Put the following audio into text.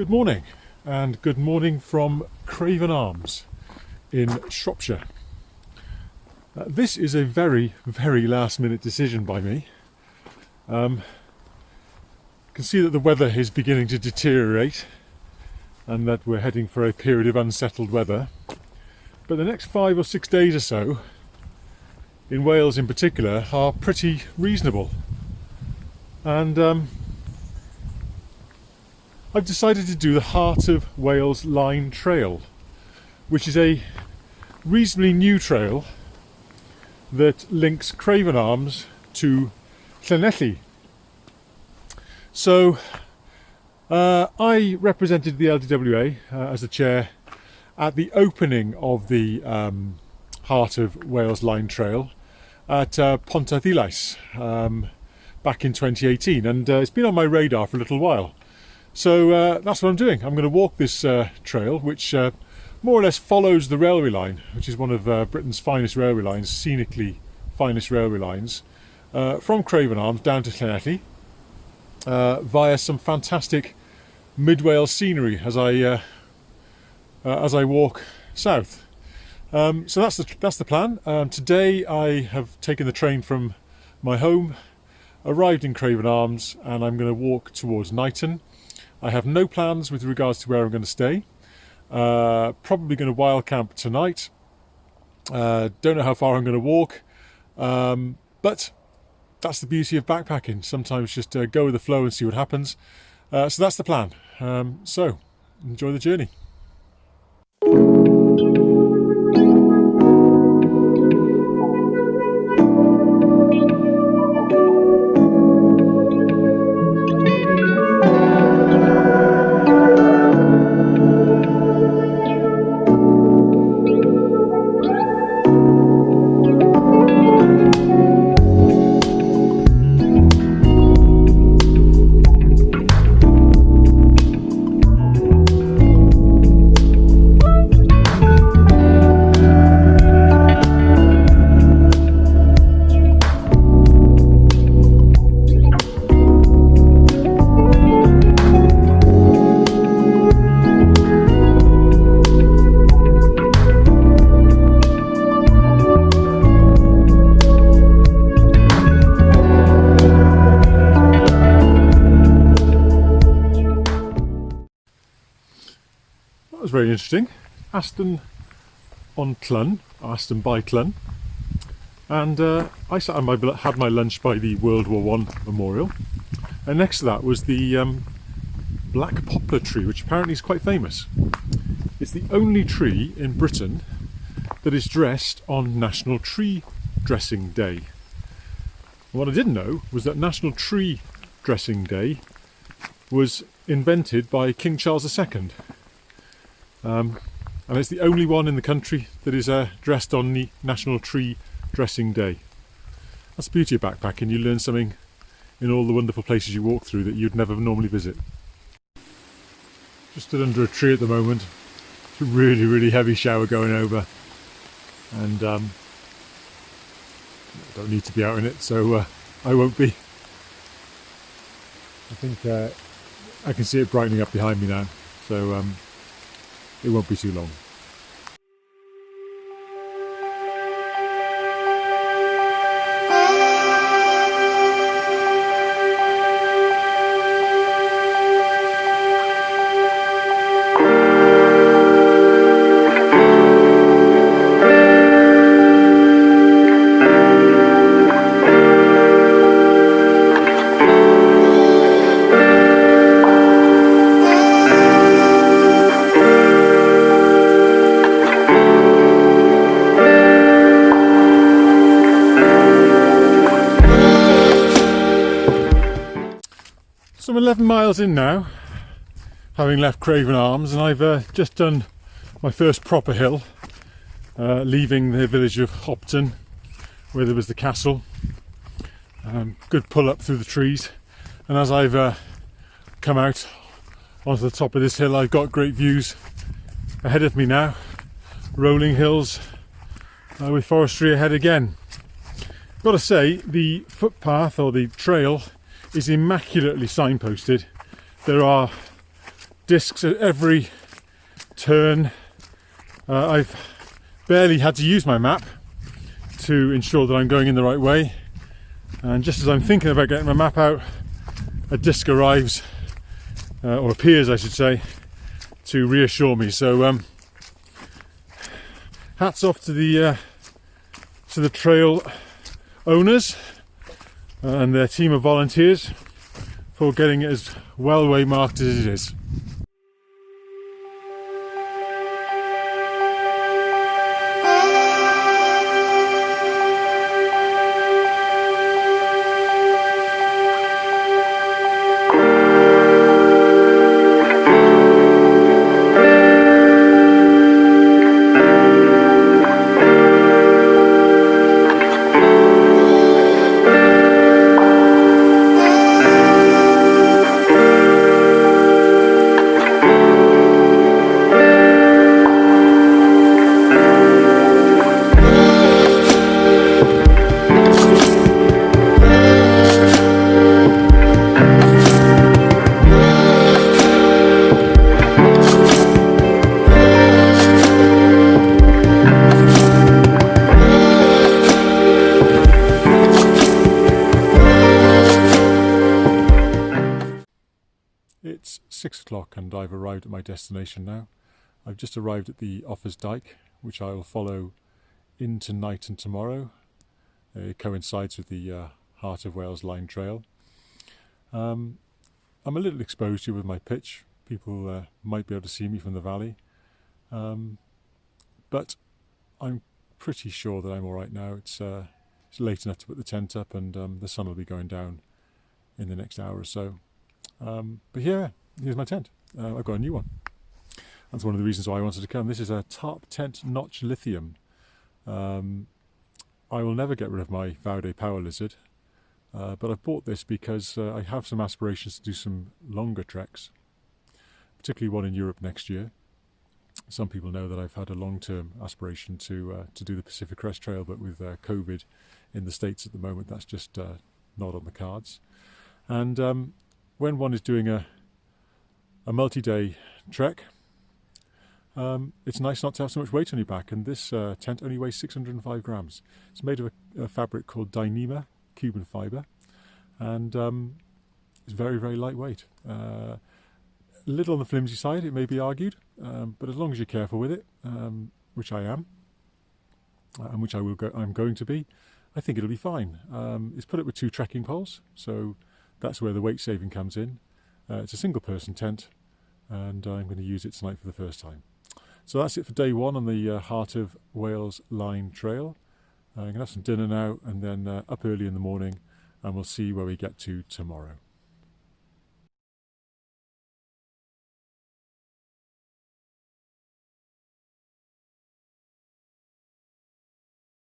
Good morning, and good morning from Craven Arms in Shropshire. This is a very, very last minute decision by me. You can see that the weather is beginning to deteriorate and that we're heading for a period of unsettled weather. But the next 5 or 6 days or so, in Wales in particular, are pretty reasonable. And I've decided to do the Heart of Wales Line Trail, which is a reasonably new trail that links Craven Arms to Llanelli. So I represented the LDWA as the chair at the opening of the Heart of Wales Line Trail at Pontarddulais back in 2018, and it's been on my radar for a little while. So that's what I'm doing. I'm going to walk this trail, which more or less follows the railway line, which is one of Britain's finest railway lines, scenically finest railway lines, from Craven Arms down to Llanelli, via some fantastic mid-Wales scenery as I walk south. So that's the plan. Today I have taken the train from my home, arrived in Craven Arms, and I'm going to walk towards Knighton. I have no plans with regards to where I'm going to stay. Probably going to wild camp tonight. Don't know how far I'm going to walk, but that's the beauty of backpacking. Sometimes just go with the flow and see what happens. So that's the plan. So enjoy the journey. Was very interesting. Aston on Clun, Aston by Clun, and I sat on had my lunch by the World War I memorial, and next to that was the black poplar tree, which apparently is quite famous. It's the only tree in Britain that is dressed on National Tree Dressing Day. And what I didn't know was that National Tree Dressing Day was invented by King Charles II. And it's the only one in the country that is dressed on the National Tree Dressing Day. That's the beauty of backpacking. You learn something in all the wonderful places you walk through that you'd never normally visit. Just stood under a tree at the moment. It's a really, really heavy shower going over, and I don't need to be out in it, so I won't be. I think I can see it brightening up behind me now, so it won't be too long. So I'm 11 miles in now, having left Craven Arms, and I've just done my first proper hill, leaving the village of Hopton, where there was the castle. Good pull up through the trees, and as I've come out onto the top of this hill, I've got great views ahead of me now, rolling hills with forestry ahead again. Got to say, the footpath or the trail is immaculately signposted. There are discs at every turn. I've barely had to use my map to ensure that I'm going in the right way, and just as I'm thinking about getting my map out, a disc arrives, or appears I should say, to reassure me. So hats off to the trail owners and their team of volunteers for getting it as well waymarked as it is. It's 6 o'clock and I've arrived at my destination now. I've just arrived at the Offers Dyke, which I will follow in tonight and tomorrow. It coincides with the Heart of Wales Line Trail. I'm a little exposed here with my pitch. People might be able to see me from the valley. But I'm pretty sure that I'm alright now. It's late enough to put the tent up, and the sun will be going down in the next hour or so. But yeah, here's my tent. I've got a new one. That's one of the reasons why I wanted to come. This is a Tarp Tent Notch Lithium. I will never get rid of my Vaude Power Lizard, but I've bought this because I have some aspirations to do some longer treks, particularly one in Europe next year. Some people know that I've had a long-term aspiration to do the Pacific Crest Trail, but with COVID in the States at the moment, that's just not on the cards. And when one is doing a multi-day trek, it's nice not to have so much weight on your back, and this tent only weighs 605 grams. It's made of a fabric called Dyneema Cuban fibre, and it's very, very lightweight. A little on the flimsy side, it may be argued, but as long as you're careful with it, which I am, and which I'm going to be, I think it'll be fine. It's put up with 2 trekking poles, so that's where the weight saving comes in. It's a single person tent, and I'm going to use it tonight for the first time. So that's it for day 1 on the Heart of Wales Line Trail. I'm going to have some dinner now, and then up early in the morning, and we'll see where we get to tomorrow.